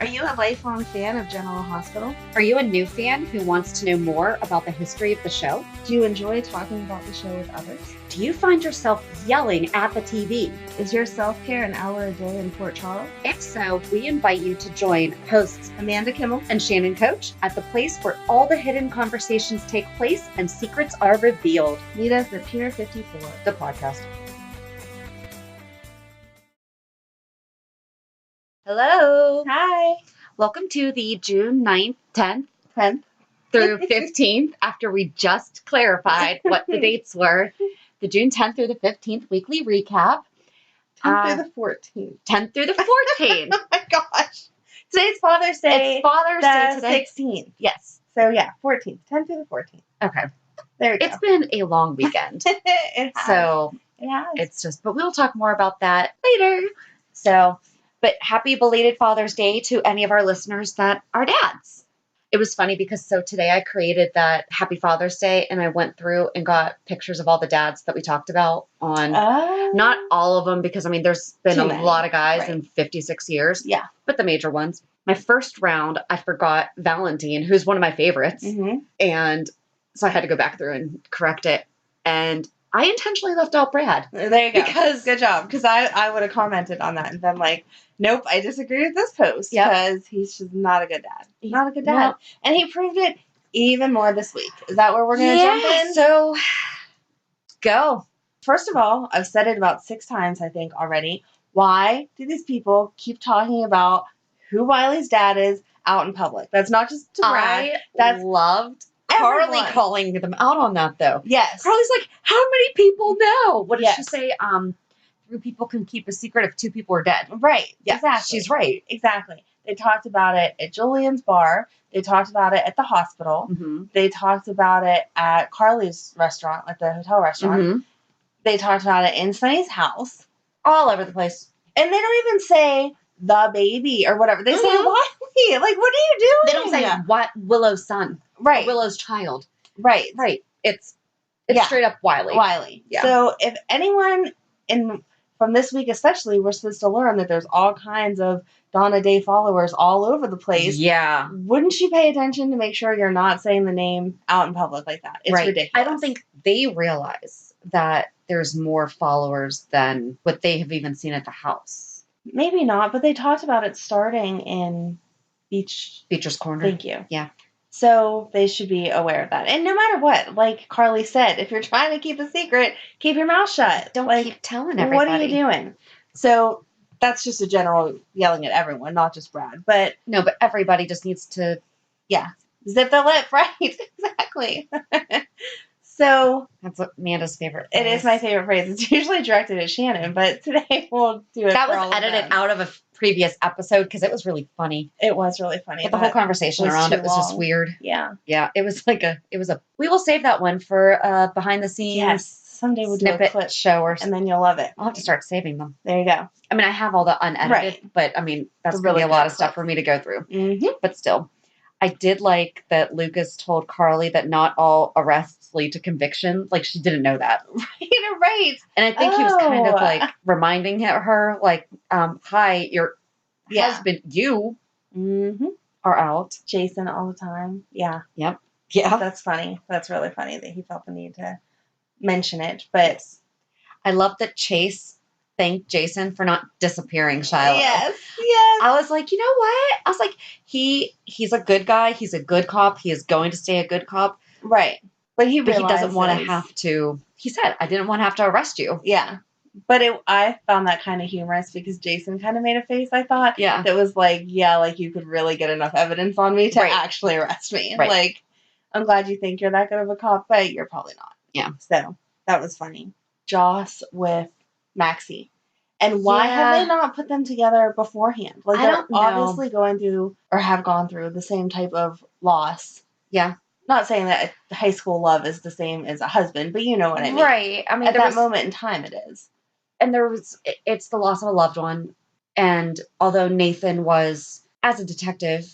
Are you a lifelong fan of General Hospital? Are you a new fan who wants to know more about the history of the show? Do you enjoy talking about the show with others? Do you find yourself yelling at the TV? Is your self-care an hour a day in Port Charles? If so, we invite you to join hosts Amanda Kimmel and Shannon Coach at the place where all the hidden conversations take place and secrets are revealed. Meet us at Pier 54, the podcast. Hello. Hi. Welcome to the June 9th, 10th 10th through 15th, after we just clarified what the dates were. The June 10th through the 15th weekly recap. 10th through the 14th. 10th through the 14th. Oh my gosh. Today's Father's Day. It's Father's Day today. 16th. Yes. So yeah, 14th. 10th through the 14th. Okay. There we go. It's been a long weekend. It has. So It has. it's just, but we'll talk more about that later. So, but happy belated Father's Day to any of our listeners that are dads. It was funny because today I created that Happy Father's Day and I went through and got pictures of all the dads that we talked about on, not all of them, because I mean, there's been a lot of guys in 56 years. Yeah. But the major ones. My first round, I forgot Valentine, who's one of my favorites. Mm-hmm. And so I had to go back through and correct it. And I intentionally left out Brad. There you go. Because good job. Because I would have commented on that and been like, nope, I disagree with this post. Because he's just not a good dad. Not a good dad. Well, and he proved it even more this week. Is that where we're going to jump in? So go. First of all, I've said it about 6 times, I think, already. Why do these people keep talking about who Wiley's dad is out in public? That's not just to brag. That's loved Carly everyone. calling them out on that, though. Yes. Carly's like, how many people know? What did Yes. she say? 3 people can keep a secret if 2 people are dead. Right. Yeah, Exactly. she's right. Exactly. They talked about it at Julian's bar. They talked about it at the hospital. Mm-hmm. They talked about it at Carly's restaurant, at the hotel restaurant. Mm-hmm. They talked about it in Sonny's house. All over the place. And they don't even say the baby or whatever. They say Mhm. Wiley. Like, what are you doing? They don't say what Willow's son. Right. Or Willow's child. Right. Right. It's Yeah. straight up Wiley. Wiley. Yeah. So if anyone from this week especially, we're supposed to learn that there's all kinds of Donna Day followers all over the place. Yeah. Wouldn't you pay attention to make sure you're not saying the name out in public like that? It's ridiculous. I don't think they realize that there's more followers than what they have even seen at the house. Maybe not, but they talked about it starting in Beecher's Corner. Thank you. Yeah. So they should be aware of that. And no matter what, like Carly said, if you're trying to keep a secret, keep your mouth shut. Don't keep telling everybody. What are you doing? So that's just a general yelling at everyone, not just Brad. But no, but everybody just needs to, zip the lip, right? Exactly. So that's Amanda's favorite phrase. It is my favorite phrase. It's usually directed at Shannon, but today we'll do it. That for was all edited of them. out of a previous episode because it was really funny. It was really funny. But the whole conversation around it was just weird. Yeah. Yeah. It was we will save that one for behind the scenes. Yes. Someday we'll do a clip show or and then you'll love it. I'll have to start saving them. There you go. I mean, I have all the unedited, but I mean, that's going to be a lot of stuff for me to go through. Mm-hmm. But still, I did like that Lucas told Carly that not all arrests lead to conviction. Like, she didn't know that. Right. And I think he was kind of like reminding her, like, hi, your husband, you are out. Jason all the time. Yeah. Yep. Yeah. That's funny. That's really funny that he felt the need to mention it. But I love that Chase thanked Jason for not disappearing Shiloh. Yes. Yes. I was like, you know what? I was like, he's a good guy. He's a good cop. He is going to stay a good cop. Right. But he doesn't want to have to. He said, I didn't want to have to arrest you. Yeah. But I found that kind of humorous because Jason kind of made a face, I thought. Yeah. That was like, yeah, like you could really get enough evidence on me to actually arrest me. Right. Like, I'm glad you think you're that good of a cop, but you're probably not. Yeah. So that was funny. Joss with Maxie. And why have they not put them together beforehand? Like, they're obviously going through or have gone through the same type of loss. Yeah. Not saying that high school love is the same as a husband, but you know what I mean. Right. I mean, at that moment in time, it is. And it's the loss of a loved one. And although Nathan was, as a detective,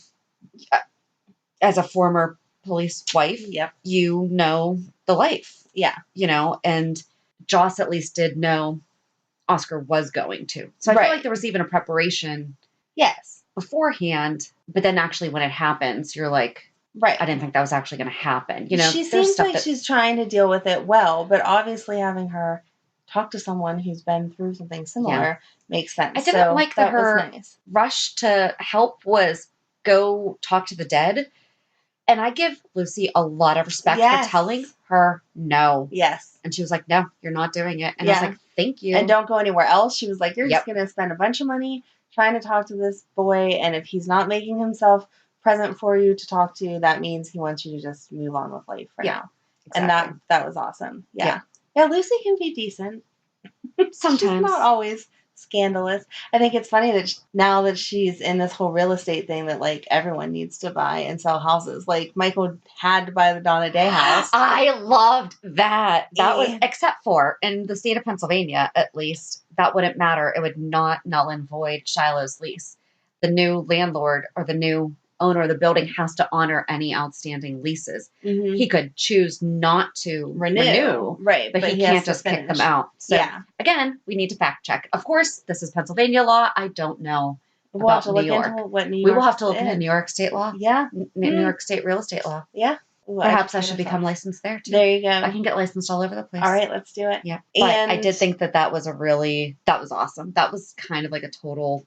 as a former police wife, you know the life. Yeah. You know, and Joss at least did know Oscar was going to. So I feel like there was even a preparation. Yes. beforehand, but then actually when it happens, you're like, right. I didn't think that was actually going to happen. She seems like she's trying to deal with it well, but obviously having her talk to someone who's been through something similar makes sense. I didn't like that her rush to help was go talk to the dead. And I give Lucy a lot of respect for telling her no. Yes. And she was like, no, you're not doing it. And I was like, thank you. And don't go anywhere else. She was like, you're just going to spend a bunch of money trying to talk to this boy. And if he's not making himself present for you to talk to, that means he wants you to just move on with life for now. Exactly. And that was awesome. Yeah, Lucy can be decent. Sometimes. She's not always scandalous. I think it's funny that now that she's in this whole real estate thing that like everyone needs to buy and sell houses. Like Michael had to buy the Donna Day house. I loved that. That was, except for in the state of Pennsylvania, at least, that wouldn't matter. It would not null and void Shiloh's lease. The new landlord or the new owner of the building has to honor any outstanding leases. Mm-hmm. He could choose not to renew, right? But he can't just kick them out. So again, we need to fact check. Of course, this is Pennsylvania law. I don't know about New York. We will have to look into New York state law. Yeah, New York state real estate law. Yeah. Ooh, perhaps I should become licensed there too. There you go. I can get licensed all over the place. All right, let's do it. Yeah, but I did think that was awesome. That was kind of like a total.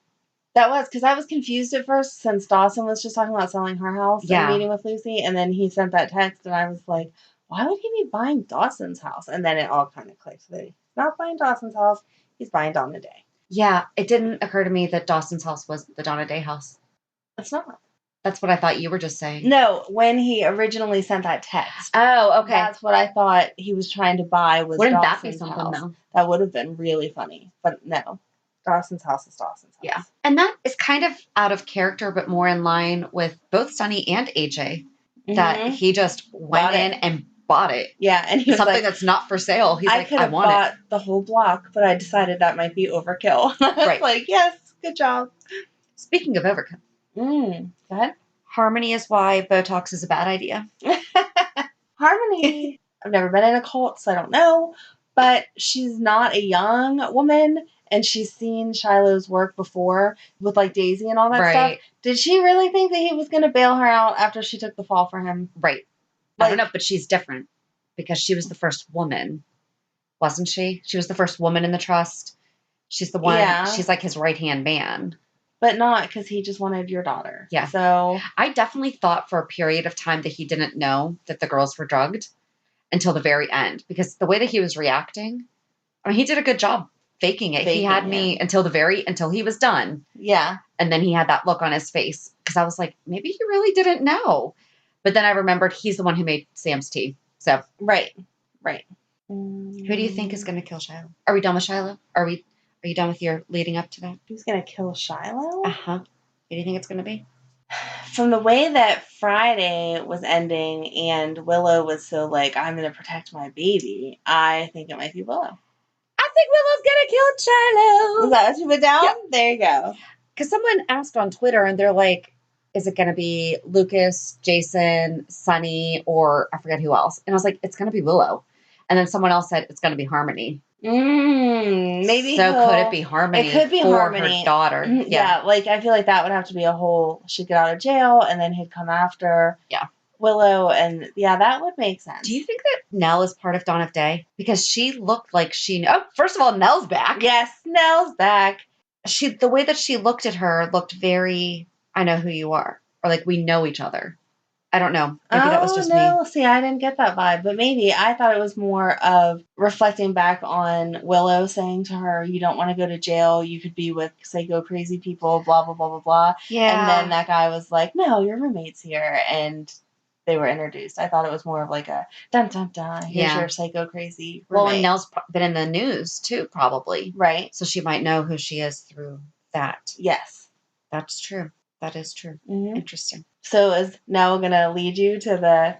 That was, because I was confused at first since Dawson was just talking about selling her house and meeting with Lucy. And then he sent that text and I was like, why would he be buying Dawson's house? And then it all kind of clicked that he's not buying Dawson's house. He's buying Donna Day. Yeah, it didn't occur to me that Dawson's house was the Donna Day house. It's not. That's what I thought you were just saying. No, when he originally sent that text. Oh, okay. That's what I thought he was trying to buy was Wouldn't Dawson's that be something, house. Though? That would have been really funny. But no. Dawson's house is Dawson's house. Yeah. And that is kind of out of character, but more in line with both Sonny and AJ. That he just went in and bought it. Yeah. And he was something that's not for sale. He's like, I want bought the whole block, but I decided that might be overkill. Right. Like, yes, good job. Speaking of overkill. Go ahead. Harmony is why Botox is a bad idea. Harmony. I've never been in a cult, so I don't know. But she's not a young woman. And she's seen Shiloh's work before with like Daisy and all that stuff. Did she really think that he was going to bail her out after she took the fall for him? Right. Like, I don't know, but she's different because she was the first woman, wasn't she? She was the first woman in the trust. She's the one. Yeah. She's like his right-hand man. But not because he just wanted your daughter. Yeah. So I definitely thought for a period of time that he didn't know that the girls were drugged until the very end because the way that he was reacting, I mean, he did a good job. Faking it. He had me until he was done. Yeah. And then he had that look on his face because I was like, maybe he really didn't know. But then I remembered he's the one who made Sam's tea. So Right. Who do you think is going to kill Shiloh? Are we done with Shiloh? Are you done with your leading up to that? Who's going to kill Shiloh? Uh-huh. Who do you think it's going to be? From the way that Friday was ending and Willow was so like, I'm going to protect my baby, I think it might be Willow. I think Willow's gonna kill Shiloh. Is that what you put down? Yep. There you go. Because someone asked on Twitter and they're like, is it gonna be Lucas, Jason, Sonny, or I forget who else? And I was like, it's gonna be Willow. And then someone else said it's gonna be Harmony. Maybe so. Could it be Harmony? It could be for Harmony. Her daughter. Yeah, like I feel like that would have to be a whole. She'd get out of jail and then he'd come after. Yeah. Willow, and that would make sense. Do you think that Nell is part of Dawn of Day? Because she looked like she... Oh, first of all, Nell's back. Yes, Nell's back. The way that she looked at her looked very, I know who you are. Or like, we know each other. I don't know. Maybe that was just me. See, I didn't get that vibe. But maybe I thought it was more of reflecting back on Willow saying to her, you don't want to go to jail. You could be with psycho crazy people, blah, blah, blah, blah, blah. Yeah. And then that guy was like, no, your roommate's here. And they were introduced. I thought it was more of like a dun dun dun. Here's your psycho crazy roommate. Well, and Nell's been in the news too, probably. Right. So she might know who she is through that. Yes. That's true. That is true. Mm-hmm. Interesting. So is Nell going to lead you to the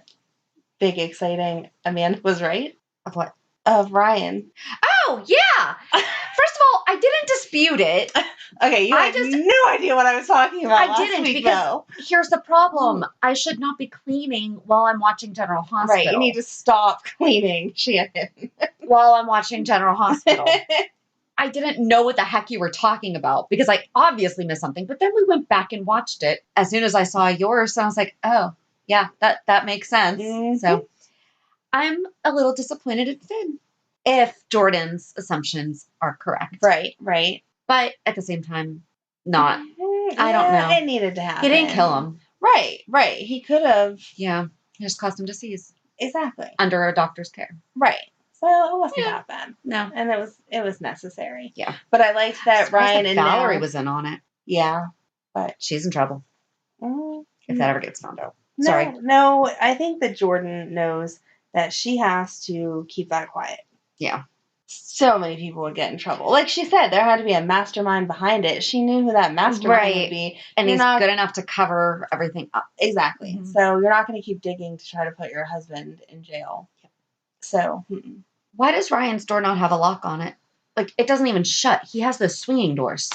big, exciting Amanda was right? Of what? Of Ryan. Oh, yeah. First of all, I didn't dispute it. Okay, you had no idea what I was talking about I didn't, because here's the problem. I should not be cleaning while I'm watching General Hospital. Right, you need to stop cleaning, Shannon. While I'm watching General Hospital. I didn't know what the heck you were talking about because I obviously missed something. But then we went back and watched it as soon as I saw yours. So I was like, oh, yeah, that makes sense. Mm-hmm. So I'm a little disappointed in Finn if Jordan's assumptions are correct. Right, right. But at the same time, not. Yeah, I don't know. It needed to happen. He didn't kill him. Right, right. He could have. Yeah. He just caused him to seize. Exactly. Under a doctor's care. Right. So it wasn't that bad. No. And it was necessary. Yeah. But I liked that Ryan and Valerie was in on it. Yeah. But she's in trouble. If that ever gets found out. No, Sorry. No, I think that Jordan knows that she has to keep that quiet. Yeah. So many people would get in trouble. Like she said, there had to be a mastermind behind it. She knew who that mastermind would be. And he's good enough to cover everything up. Exactly. Mm-hmm. So you're not going to keep digging to try to put your husband in jail. Yep. So. Why does Ryan's door not have a lock on it? Like, it doesn't even shut. He has those swinging doors.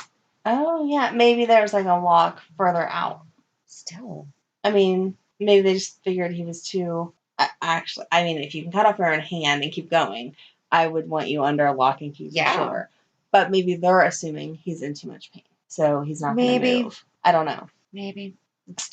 Oh, yeah. Maybe there's like a lock further out. Still. I mean, maybe they just figured he was too... Actually, I mean, if you can cut off your own hand and keep going, I would want you under a lock and key for sure. But maybe they're assuming he's in too much pain. So he's not going to move. I don't know. Maybe.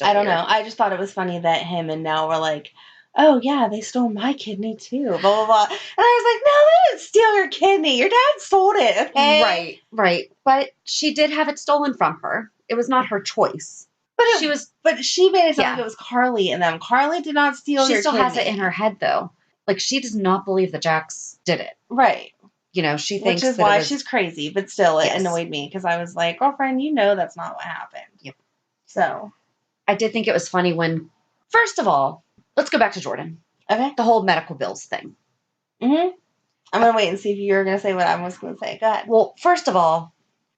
I don't know. I just thought it was funny that him and Nell were like, oh, yeah, they stole my kidney too, blah, blah, blah. And I was like, no, they didn't steal your kidney. Your dad sold it, okay? Right. But she did have it stolen from her. It was not her choice. But she made it sound like it was Carly and them. Carly did not steal your kidney. She still has it in her head, though. Like, she does not believe that Jax did it. Right. You know, she thinks that Which is why she's crazy, but still, it annoyed me because I was like, girlfriend, you know that's not what happened. Yep. So. I did think it was funny when, first of all, let's go back to Jordan. Okay. The whole medical bills thing. Mm-hmm. I'm going to wait and see if you're going to say what I was going to say. Go ahead. Well, first of all,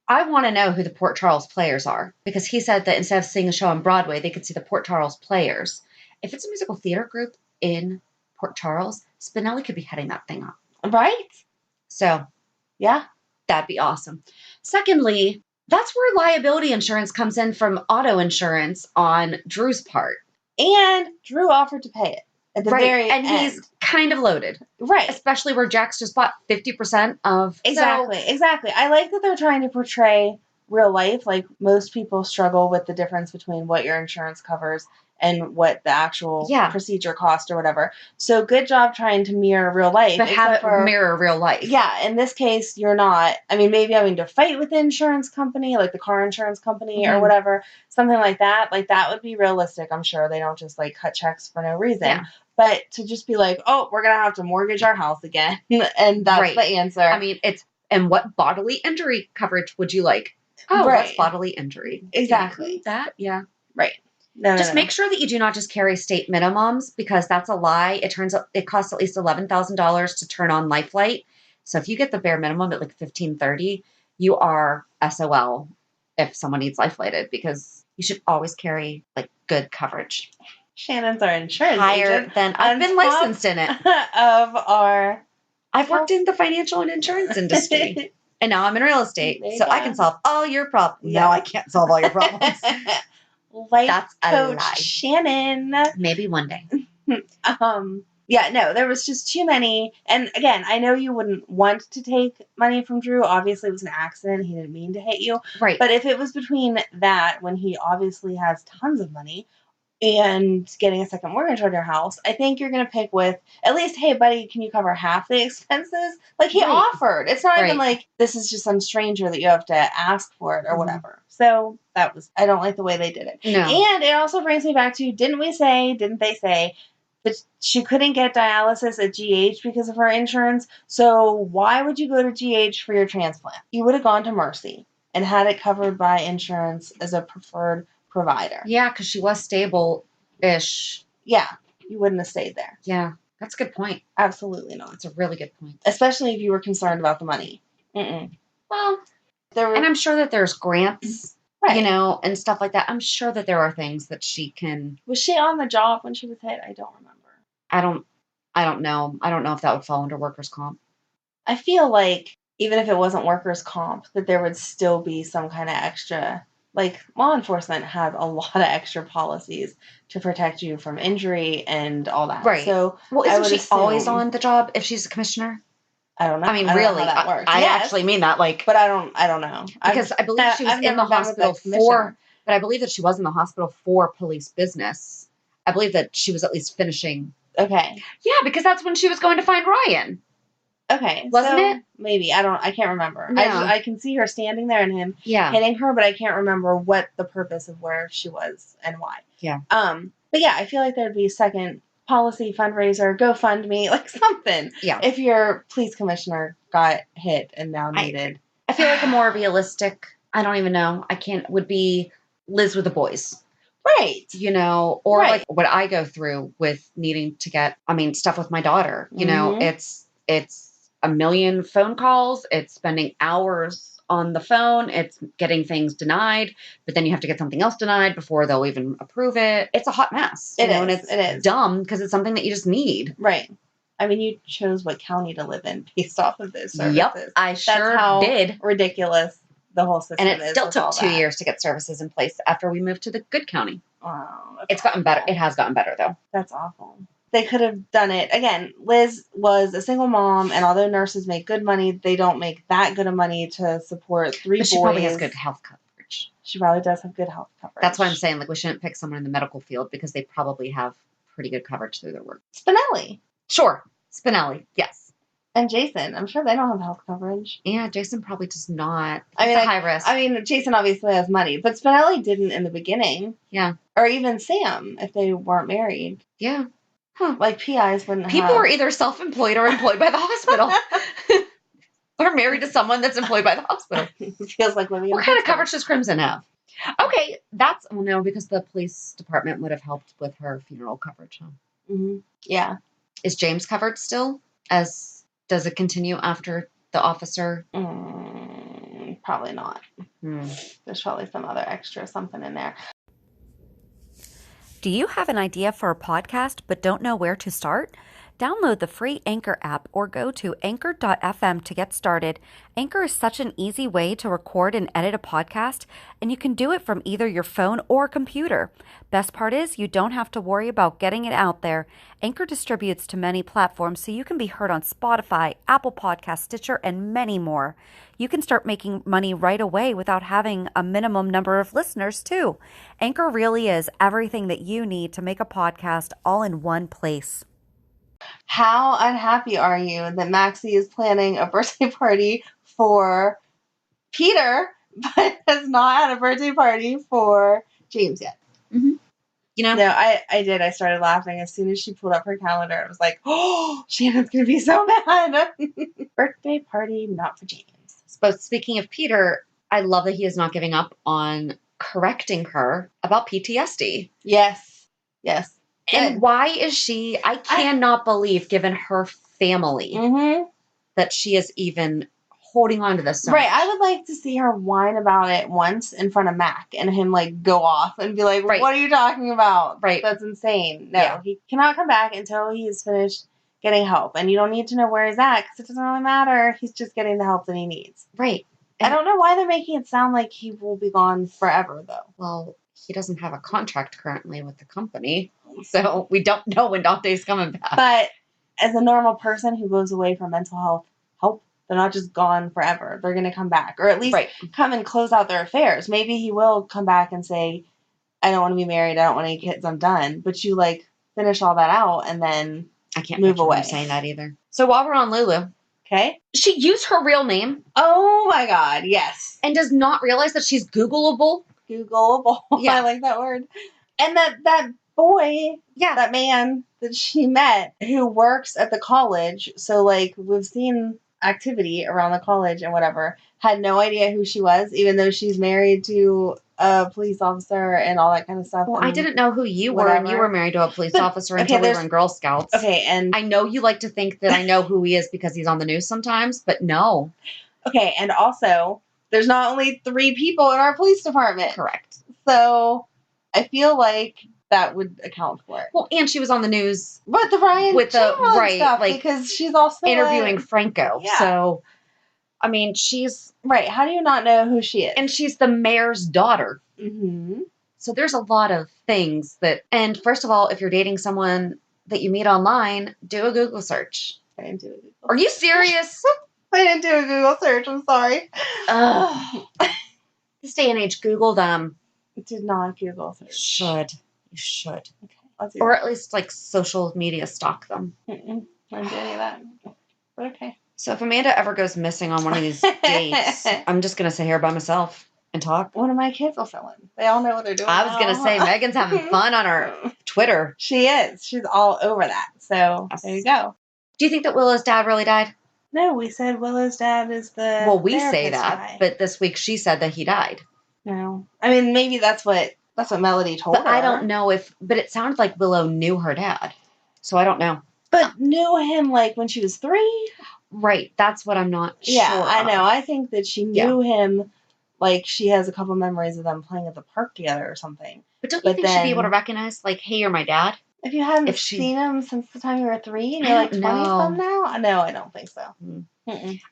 I want to know who the Port Charles Players are because he said that instead of seeing a show on Broadway, they could see the Port Charles Players. If it's a musical theater group in Port Charles, Spinelli could be heading that thing up. Right? So, yeah, that'd be awesome. Secondly, that's where liability insurance comes in from auto insurance on Drew's part. And Drew offered to pay it at the very end. And he's kind of loaded. Right. Especially where Jax just bought 50% of... Exactly. I like that they're trying to portray real life. Like, most people struggle with the difference between what your insurance covers and what the actual procedure cost or whatever. So good job trying to mirror real life. But have it mirror real life. Yeah, in this case, you're not, I mean, maybe having to fight with the insurance company, like the car insurance company or whatever, something like that would be realistic. I'm sure they don't just like cut checks for no reason. Yeah. But to just be like, oh, we're going to have to mortgage our house again. And that's the answer. I mean, and what bodily injury coverage would you like? Oh, what's bodily injury? Exactly. Yeah. Right. Just make sure that you do not just carry state minimums because that's a lie. It turns out it costs at least $11,000 to turn on Lifelight. So if you get the bare minimum at like $1,530, you are SOL if someone needs Lifelighted because you should always carry like good coverage. Shannon's our insurance higher than I've been licensed in it. I've worked in the financial and insurance industry. And now I'm in real estate. So I can solve all your problems. No, I can't solve all your problems. That's a lie. Shannon. Maybe one day. Yeah, no, there was just too many. And again, I know you wouldn't want to take money from Drew. Obviously, it was an accident. He didn't mean to hit you. Right. But if it was between that, when he obviously has tons of money, and getting a second mortgage on your house, I think you're going to pick with at least, hey, buddy, can you cover half the expenses? Like, he offered. It's not even like this is just some stranger that you have to ask for it or whatever. So I don't like the way they did it. No. And it also brings me back to, didn't they say that she couldn't get dialysis at GH because of her insurance? So why would you go to GH for your transplant? You would have gone to Mercy and had it covered by insurance as a preferred provider. Yeah, because she was stable-ish. Yeah, you wouldn't have stayed there. Yeah, that's a good point. Absolutely not. That's a really good point. Especially if you were concerned about the money. Well, and I'm sure that there's grants, and stuff like that. I'm sure that there are things that she can... Was she on the job when she was hit? I don't remember. I don't know. I don't know if that would fall under workers' comp. I feel like even if it wasn't workers' comp, that there would still be some kind of extra... Like, law enforcement has a lot of extra policies to protect you from injury and all that. Right. So, well, isn't she always on the job if she's a commissioner? I don't know. I mean, I don't really, know how that works. I actually mean that. Like, I don't know. I don't know really, how that works. I actually mean that. Like, but I don't know. Because I believe she was in the hospital but I believe that she was in the hospital for police business. I believe that she was at least finishing. Okay. Yeah, because that's when she was going to find Ryan. Okay. Wasn't it? Maybe. I can't remember. No. I can see her standing there and him hitting her, but I can't remember what the purpose of where she was and why. Yeah. But yeah, I feel like there'd be a second policy fundraiser, GoFundMe, like something. Yeah. If your police commissioner got hit and now needed. I feel like a more realistic, I don't even know, would be Liz with the boys. Right. You know, or like what I go through with needing to get, stuff with my daughter. You know, it's a million phone calls. It's spending hours on the phone. It's getting things denied, but then you have to get something else denied before they'll even approve it. It's a hot mess. It is dumb because it's something that you just need. Right. I mean, you chose what county to live in based off of those services. Yep, I sure did. Ridiculous the whole system is. And it still took 2 years to get services in place after we moved to the good county. Wow. It's gotten better. It has gotten better, though. That's awful. They could have done it. Again, Liz was a single mom, and although nurses make good money, they don't make that good of money to support 3 boys. She probably has good health coverage. She probably does have good health coverage. That's why I'm saying, like, we shouldn't pick someone in the medical field because they probably have pretty good coverage through their work. Spinelli. Sure. Spinelli, yes. And Jason. I'm sure they don't have health coverage. Yeah, Jason probably does not. He's a high risk. Jason obviously has money, but Spinelli didn't in the beginning. Yeah. Or even Sam, if they weren't married. Yeah. Huh. Like PIs wouldn't People are either self-employed or employed by the hospital. Or married to someone that's employed by the hospital. Feels like living in What kind of coverage does Crimson have? Okay, no, because the police department would have helped with her funeral coverage, huh? Mm-hmm. Yeah. Is James covered still? Does it continue after the officer? Probably not. There's probably some other extra something in there. Do you have an idea for a podcast but don't know where to start? Download the free Anchor app or go to anchor.fm to get started. Anchor is such an easy way to record and edit a podcast, and you can do it from either your phone or computer. Best part is you don't have to worry about getting it out there. Anchor distributes to many platforms so you can be heard on Spotify, Apple Podcasts, Stitcher, and many more. You can start making money right away without having a minimum number of listeners, too. Anchor really is everything that you need to make a podcast all in one place. How unhappy are you that Maxie is planning a birthday party for Peter, but has not had a birthday party for James yet? Mm-hmm. You know? No, I did. I started laughing as soon as she pulled up her calendar. I was like, oh, Shannon's going to be so mad. Birthday party not for James. But speaking of Peter, I love that he is not giving up on correcting her about PTSD. Yes. Yes. And why is she, I cannot believe, given her family, that she is even holding on to this so much. I would like to see her whine about it once in front of Mac and him, like, go off and be like, what are you talking about? Right. That's insane. No, he cannot come back until he is finished getting help. And you don't need to know where he's at because it doesn't really matter. He's just getting the help that he needs. Right. And I don't know why they're making it sound like he will be gone forever, though. Well, he doesn't have a contract currently with the company. So we don't know when Dante's coming back. But as a normal person who goes away for mental health help, they're not just gone forever. They're going to come back. Or at least come and close out their affairs. Maybe he will come back and say, I don't want to be married. I don't want any kids. I'm done. But you, finish all that out and then I can't move away. Him saying that either. So while we're on Lulu. Okay. She used her real name. Oh, my God. Yes. And does not realize that she's Googleable. Googleable. Yeah. I like that word. And that boy, that man that she met who works at the college. So, we've seen activity around the college and whatever, had no idea who she was, even though she's married to a police officer and all that kind of stuff. Well, I didn't know who you were, and you were married to a police officer until we were in Girl Scouts. Okay, and I know you like to think that I know who he is because he's on the news sometimes, but no. Okay, and also, there's not only 3 people in our police department. Correct. So, I feel like that would account for it. Well, and she was on the news with the Ryan stuff, like, because she's also interviewing Franco. Yeah. So, I mean, she's right. How do you not know who she is? And she's the mayor's daughter. Mm-hmm. So there's a lot of things that. And first of all, if you're dating someone that you meet online, do a Google search. I didn't do a Google. Are you serious? I didn't do a Google search. I'm sorry. This day and age, Google them. I did not Google search. You should. Okay, let's do or that. At least like social media stalk them. I didn't do any of that. But okay. So if Amanda ever goes missing on one of these dates, I'm just going to sit here by myself and talk. One of my kids will fill in. They all know what they're doing. I was going to say, Megan's having fun on her Twitter. She is. She's all over that. So there you go. Do you think that Willow's dad really died? No, we said Willow's dad is the Well, we say therapist that, guy. but this week she said that he died. No. I mean, maybe that's what Melody told her. But I don't know but it sounded like Willow knew her dad. So I don't know. But knew him like when she was 3? Right. That's what I'm not sure. Yeah, I know. I think that she knew him, like she has a couple memories of them playing at the park together or something. But don't you think she'd be able to recognize, like, hey, you're my dad? If you hadn't seen him since the time you were 3 and you're like 20-some now? No, I don't think so.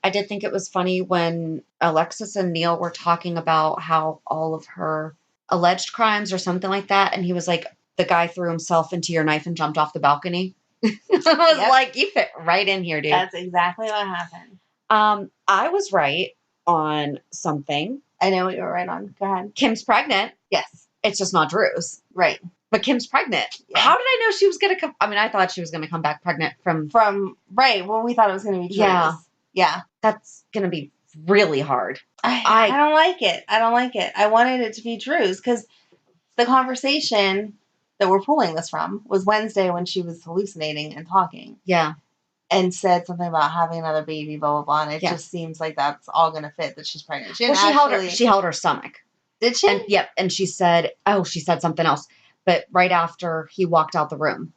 I did think it was funny when Alexis and Neil were talking about how all of her alleged crimes or something like that, and he was like, the guy threw himself into your knife and jumped off the balcony. I was like, you fit right in here, dude. That's exactly what happened. I was right on something. I know what you were right on. Go ahead. Kim's pregnant. Yes. It's just not Drew's. Right. But Kim's pregnant. Yeah. How did I know she was going to come? I mean, I thought she was going to come back pregnant from... Right. Well, we thought it was going to be Drew's. Yeah. Yeah. That's going to be really hard. I don't like it. I wanted it to be Drew's because the conversation that we're pulling this from was Wednesday when she was hallucinating and talking. Yeah. And said something about having another baby, blah, blah, blah. And it just seems like that's all going to fit that she's pregnant. She held her stomach. Did she? And she said something else. But right after he walked out the room,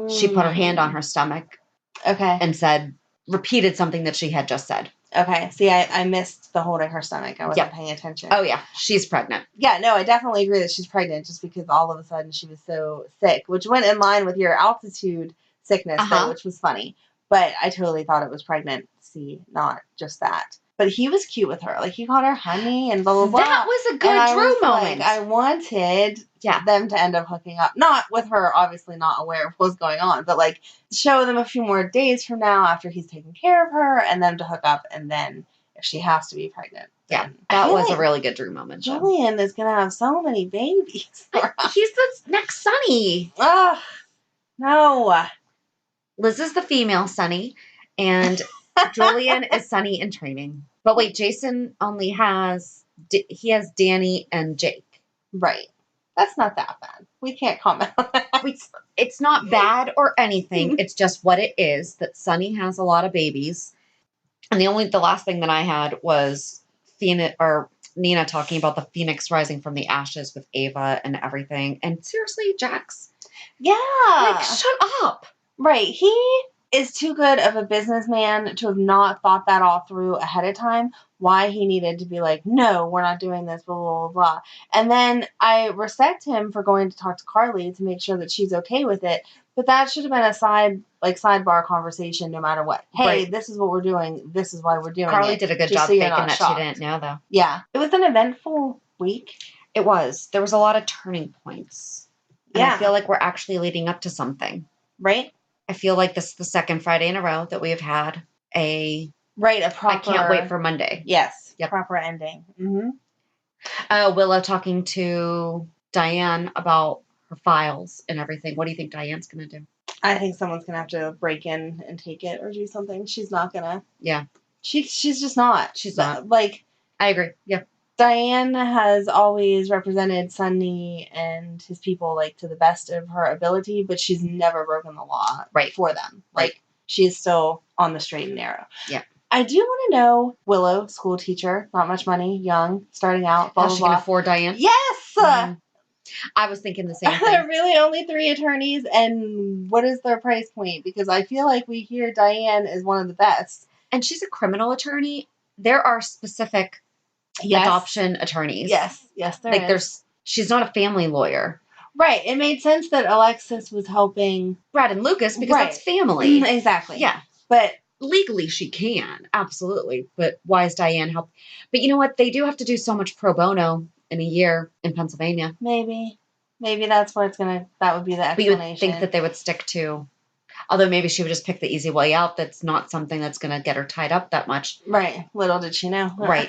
she put her hand on her stomach. Okay. And repeated something that she had just said. Okay. See, I missed the holding her stomach. I wasn't paying attention. Oh, yeah. She's pregnant. Yeah, no, I definitely agree that she's pregnant just because all of a sudden she was so sick, which went in line with your altitude sickness, though, which was funny. But I totally thought it was pregnancy, not just that. But he was cute with her. Like, he called her honey and blah, blah, blah. That was a good Drew moment. Like, I wanted them to end up hooking up. Not with her, obviously not aware of what's going on, but, like, show them a few more days from now after he's taken care of her and them to hook up. And then if she has to be pregnant. Yeah, that was a really good Drew moment. Julian is going to have so many babies. He's the next Sonny. Oh, no. Liz is the female Sonny, and Julian is Sonny in training. But wait, Jason only has Danny and Jake. Right. That's not that bad. We can't comment on that. It's not bad or anything. It's just what it is, that Sonny has a lot of babies. And the last thing that I had was Nina talking about the phoenix rising from the ashes with Ava and everything. And seriously, Jax. Yeah. Like, shut up. Right. He is too good of a businessman to have not thought that all through ahead of time, why he needed to be like, no, we're not doing this, blah, blah, blah, blah. And then I respect him for going to talk to Carly to make sure that she's okay with it. But that should have been a sidebar conversation no matter what. Hey, this is what we're doing. This is why we're doing it. Carly did a good job faking that she didn't know, though. Yeah. It was an eventful week. It was. There was a lot of turning points. And I feel like we're actually leading up to something. Right? I feel like this is the second Friday in a row that we have had a proper... I can't wait for Monday. Yes. Yep. Proper ending. Mm-hmm. Willow talking to Diane about her files and everything. What do you think Diane's going to do? I think someone's going to have to break in and take it or do something. She's not going to. Yeah. She's just not. She's not. Like... I agree. Yeah. Diane has always represented Sonny and his people, like, to the best of her ability, but she's never broken the law for them. Like, she is still on the straight and narrow. Yeah. I do want to know, Willow, school teacher, not much money, young, starting out, blah, blah, blah. She can afford Diane? Yes! Mm-hmm. I was thinking the same thing. There are really only 3 attorneys, and what is their price point? Because I feel like we hear Diane is one of the best. And she's a criminal attorney. There are specific... adoption attorneys. Yes, there is. She's not a family lawyer. Right. It made sense that Alexis was helping Brad and Lucas because that's family. Exactly. Yeah. But legally she can. Absolutely. But why is Diane help? But you know what? They do have to do so much pro bono in a year in Pennsylvania. Maybe that's where that would be the explanation. But you would think that they would stick to... Although maybe she would just pick the easy way out. That's not something that's going to get her tied up that much. Right. Little did she know. Right.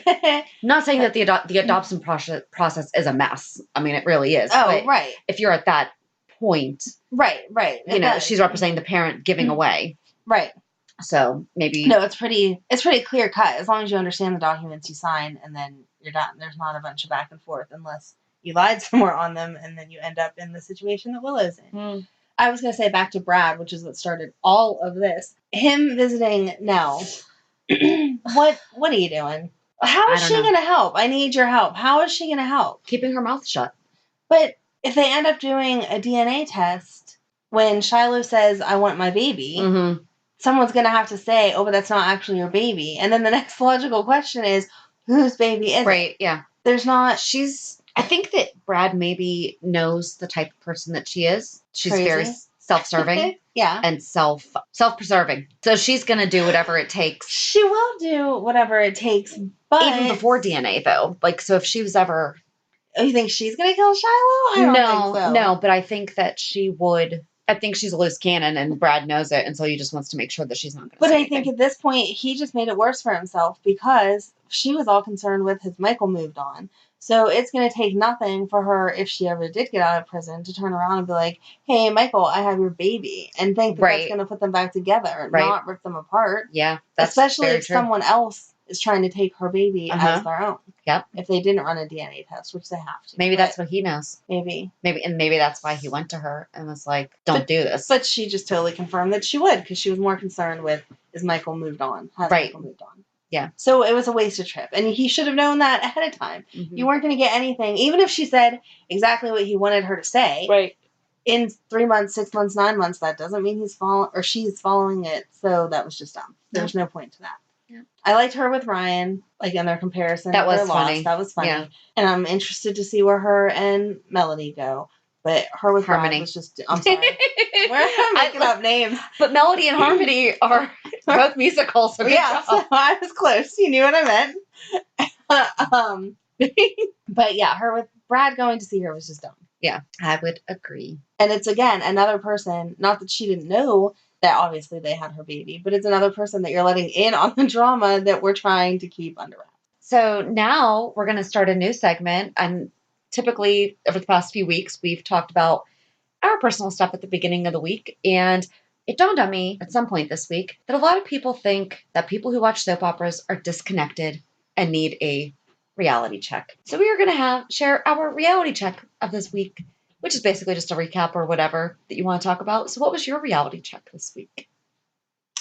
Not saying that the adoption process is a mess. I mean, it really is. Oh, but right. if you're at that point, right. You know, she's representing the parent giving away. Right. So maybe no, it's pretty clear cut. As long as you understand the documents you sign, and then you're done. There's not a bunch of back and forth unless you lied somewhere on them, and then you end up in the situation that Willow's in. I was going to say back to Brad, which is what started all of this. Him visiting Nell. What are you doing? How is she going to help? I need your help. How is she going to help? Keeping her mouth shut. But if they end up doing a DNA test when Shiloh says, I want my baby, someone's going to have to say, oh, but that's not actually your baby. And then the next logical question is, whose baby is it? Right, yeah. There's not... I think that Brad maybe knows the type of person that she is. She's crazy. Very self-serving. Yeah. And self-preserving. So she's going to do whatever it takes. She will do whatever it takes, but... Even before DNA, though. Like, so if she was ever... Oh, you think she's going to kill Shiloh? I don't think so. No, but I think that she would... I think she's a loose cannon, and Brad knows it, and so he just wants to make sure that she's not going to But say I anything. think at this point, he just made it worse for himself because she was all concerned with his Michael moved on. So it's going to take nothing for her, if she ever did get out of prison, to turn around and be like, hey, Michael, I have your baby. And think that that's going to put them back together, not rip them apart. Yeah, that's especially very if true. Someone else is trying to take her baby as their own. Yep. If they didn't run a DNA test, which they have to. Maybe that's what he knows. Maybe that's why he went to her and was like, don't do this. But she just totally confirmed that she would, because she was more concerned with, is Michael moved on? Has Michael moved on? Yeah. So it was a wasted trip. And he should have known that ahead of time. You weren't going to get anything, even if she said exactly what he wanted her to say. Right. In 3 months, 6 months, 9 months, that doesn't mean she's following it. So that was just dumb. There's no point to that. Yeah. I liked her with Ryan, like in their comparison. That was funny. That was funny. Yeah. And I'm interested to see where her and Melody go. But her with Harmony Brad was just, I'm sorry. We're making up names. But Melody and Harmony are both musicals. So yeah, so I was close. You knew what I meant. But yeah, her with Brad going to see her was just dumb. Yeah, I would agree. And it's, again, another person, not that she didn't know that obviously they had her baby, but it's another person that you're letting in on the drama that we're trying to keep under wraps. So now we're going to start a new segment. And typically over the past few weeks, we've talked about our personal stuff at the beginning of the week. And it dawned on me at some point this week that a lot of people think that people who watch soap operas are disconnected and need a reality check. So we are going to share our reality check of this week, which is basically just a recap or whatever that you want to talk about. So what was your reality check this week?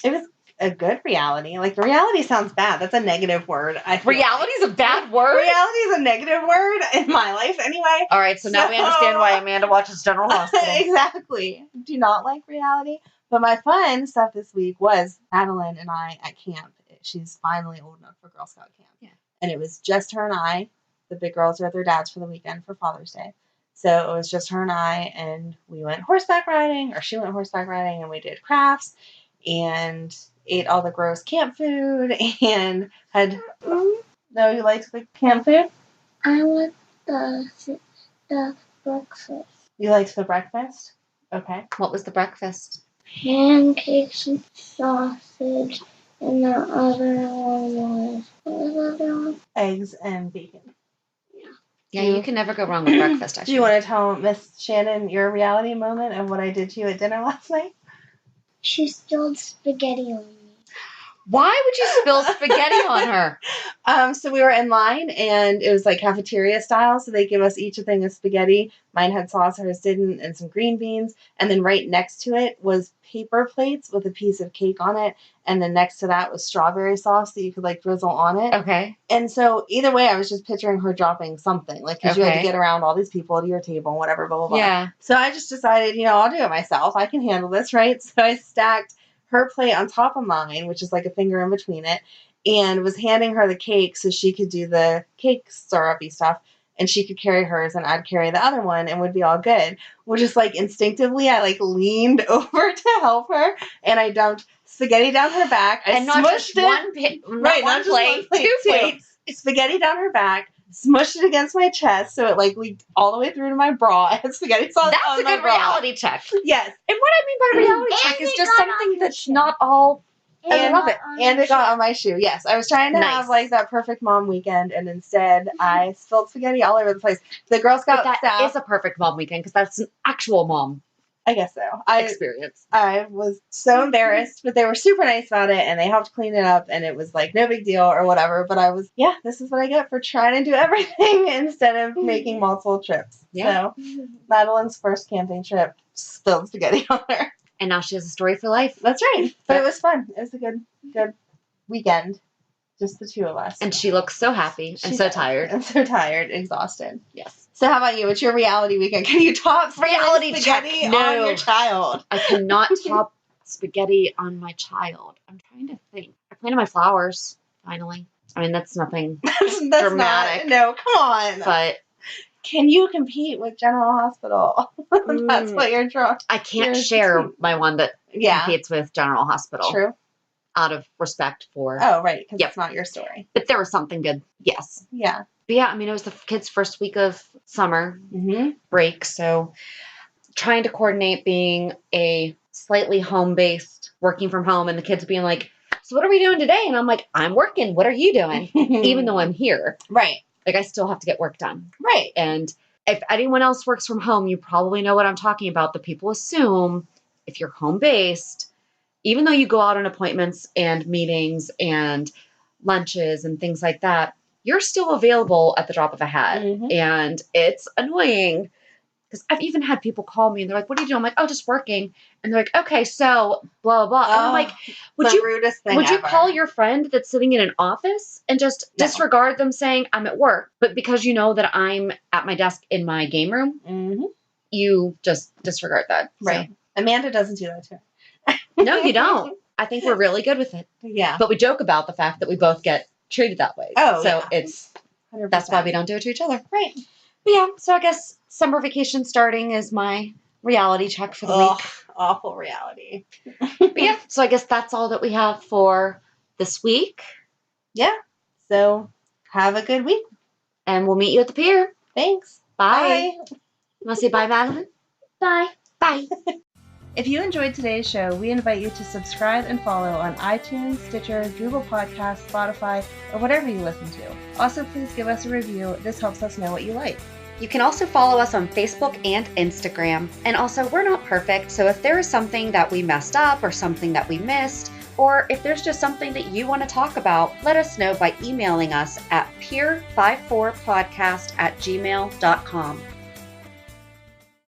It was a good reality. Like, reality sounds bad. That's a negative word. Reality is a bad word? Reality is a negative word in my life anyway. All right, so now we understand why Amanda watches General Hospital. Exactly. Do not like reality. But my fun stuff this week was Madeline and I at camp. She's finally old enough for Girl Scout camp. Yeah. And it was just her and I. The big girls are at their dad's for the weekend for Father's Day. So it was just her and I, and we went horseback riding, or she went horseback riding, and we did crafts, and ate all the gross camp food, and had... No, you liked the camp food? I want the breakfast. You liked the breakfast? Okay. What was the breakfast? Pancakes and sausage, and the other one was... What was the other one? Eggs and bacon. Yeah, you can never go wrong with breakfast, actually. Do you want to tell Miss Shannon your reality moment of what I did to you at dinner last night? She spilled spaghetti on me. Why would you spill spaghetti on her? So we were in line, and it was like cafeteria style, so they give us each a thing of spaghetti. Mine had sauce, hers didn't, and some green beans. And then right next to it was paper plates with a piece of cake on it, and then next to that was strawberry sauce that you could like drizzle on it. Okay. And so either way, I was just picturing her dropping something, like, because you had to get around all these people to your table and whatever, blah, blah, blah. Yeah. So I just decided, I'll do it myself. I can handle this, right? So I stacked her plate on top of mine, which is like a finger in between it, and was handing her the cake so she could do the cake syrupy stuff, and she could carry hers and I'd carry the other one and would be all good. Well, just like instinctively, I like leaned over to help her, and I dumped spaghetti down her back. I and not smushed just one plate, two plates. Spaghetti down her back, smushed it against my chest so it like leaked all the way through to my bra. I had spaghetti sauce That's on a my good bra. reality check. Yes. And what I mean by reality check is just something that's not all... I love it. And it got on my shoe. Yes. I was trying to have like that perfect mom weekend, and instead I spilled spaghetti all over the place. The Girl Scout staff. That is a perfect mom weekend because that's an actual mom. I guess so. Experience. I was so embarrassed, but they were super nice about it, and they helped clean it up, and it was like no big deal or whatever. But I was, this is what I get for trying to do everything instead of making multiple trips. Yeah. So Madeline's first camping trip, spilled spaghetti on her. And now she has a story for life. That's right. But it was fun. It was a good weekend. Just the two of us. And she looks so happy and so tired. And so tired, exhausted. Yes. So how about you? What's your reality weekend? Can you top reality spaghetti check? No. On your child? I cannot top spaghetti on my child. I'm trying to think. I planted my flowers, finally. I mean, that's nothing that's dramatic. No, come on. But can you compete with General Hospital? That's what you're drawing. I can't share my one that competes with General Hospital. True. Out of respect for... Oh, right, because it's not your story. But there was something good. Yes. Yeah. But yeah, I mean, it was the kids' first week of summer break, so trying to coordinate being a slightly home-based, working from home, and the kids being like, so what are we doing today? And I'm like, I'm working. What are you doing? Even though I'm here. Right. Like, I still have to get work done. Right. And if anyone else works from home, you probably know what I'm talking about. The people assume if you're home-based, even though you go out on appointments and meetings and lunches and things like that, you're still available at the drop of a hat. And it's annoying because I've even had people call me and they're like, what are you doing? I'm like, oh, just working. And they're like, okay, so blah, blah. And I'm like, would you call your friend that's sitting in an office and just disregard them saying I'm at work? But because you know that I'm at my desk in my game room, you just disregard that. Right. So. Amanda doesn't do that too. No, you don't. I think we're really good with it. Yeah. But we joke about the fact that we both get treated that way. Oh, so it's 100%. That's why we don't do it to each other. Right. But yeah, so I guess summer vacation starting is my reality check for the week. Awful reality. But yeah, so I guess that's all that we have for this week. Yeah. So have a good week. And we'll meet you at the pier. Thanks. Bye. You want to say bye, Madeline? Bye. Bye. If you enjoyed today's show, we invite you to subscribe and follow on iTunes, Stitcher, Google Podcasts, Spotify, or whatever you listen to. Also, please give us a review. This helps us know what you like. You can also follow us on Facebook and Instagram. And also, we're not perfect, so if there is something that we messed up or something that we missed, or if there's just something that you want to talk about, let us know by emailing us at peer54podcast@gmail.com.